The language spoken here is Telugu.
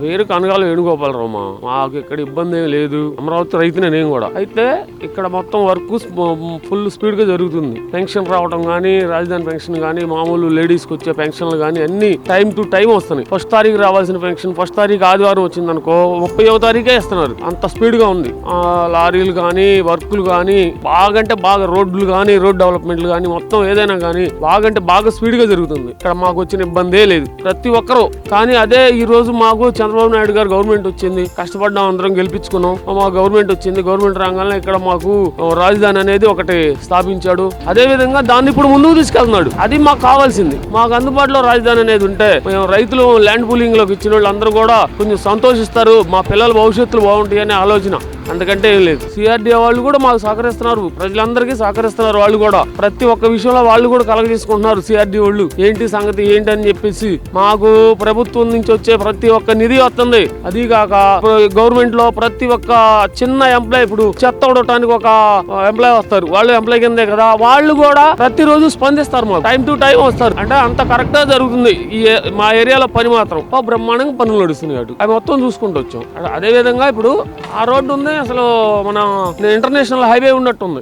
పేరు కనగాల వేణుగోపాలరావు. మాకు ఇక్కడ ఇబ్బంది ఏమి లేదు. అమరావతి రైతునే నేను కూడా. అయితే ఇక్కడ మొత్తం వర్క్ ఫుల్ స్పీడ్ గా జరుగుతుంది. పెన్షన్ రావడం గానీ, రాజధాని పెన్షన్ గానీ, మామూలు లేడీస్ కి వచ్చే పెన్షన్లు గానీ అన్ని టైం టు టైం వస్తున్నాయి. ఫస్ట్ తారీఖు రావాల్సిన పెన్షన్ ఫస్ట్ తారీఖు ఆదివారం వచ్చింది అనుకో 30వ తారీఖే ఇస్తున్నారు. అంత స్పీడ్ గా ఉంది. లారీలు గానీ, వర్కులు గానీ, బాగంటే బాగా రోడ్లు గానీ, రోడ్ డెవలప్మెంట్లు గానీ, మొత్తం ఏదైనా గానీ బాగంటే బాగా స్పీడ్ గా జరుగుతుంది. ఇక్కడ మాకు వచ్చిన ఇబ్బందే లేదు ప్రతి ఒక్కరూ. కానీ అదే ఈ రోజు మాకు చంద్రబాబు నాయుడు గారు గవర్నమెంట్ వచ్చింది, కష్టపడ్డాం, అందరం గెలిపించుకున్నాం. మా గవర్నమెంట్ వచ్చింది. గవర్నమెంట్ రాగానే ఇక్కడ మాకు రాజధాని అనేది ఒకటి స్థాపించాడు. అదే విధంగా దాన్ని ఇప్పుడు ముందుకు తీసుకెళ్తున్నాడు. అది మాకు కావాల్సింది. మాకు అందుబాటులో రాజధాని అనేది ఉంటే మేము రైతులు ల్యాండ్ పూలింగ్ లోకి ఇచ్చిన వాళ్ళు అందరూ కూడా కొంచెం సంతోషిస్తారు. మా పిల్లల భవిష్యత్తులు బాగుంటాయి అనే ఆలోచన, అందుకంటే ఏం లేదు. సిఆర్డీఏ వాళ్ళు కూడా మాకు సహకరిస్తున్నారు, ప్రజలందరికీ సహకరిస్తున్నారు. వాళ్ళు కూడా ప్రతి ఒక్క విషయంలో వాళ్ళు కూడా కలగజేసుకుంటున్నారు. సిఆర్డీ వాళ్ళు ఏంటి సంగతి ఏంటి అని చెప్పేసి మాకు ప్రభుత్వం నుంచి వచ్చే ప్రతి ఒక్క నిధి వస్తుంది. అది కాక గవర్నమెంట్ లో ప్రతి ఒక్క చిన్న ఎంప్లాయ్, ఇప్పుడు చెత్త ఉడటానికి ఒక ఎంప్లాయ్ వస్తారు, వాళ్ళు ఎంప్లాయ్ కిందే కదా, వాళ్ళు కూడా ప్రతిరోజు స్పందిస్తారు. మాకు టైం టు టైం వస్తారు. అంటే అంత కరెక్ట్ గా జరుగుతుంది. మా ఏరియాలో పని మాత్రం బ్రహ్మాండంగా పనులు నడుస్తున్నాయి. అవి మొత్తం చూసుకుంటూ వచ్చాం. అదే విధంగా ఇప్పుడు ఆ రోడ్డు ఉంది, అసలు మన ఇంటర్నేషనల్ హైవే ఉన్నట్టుంది.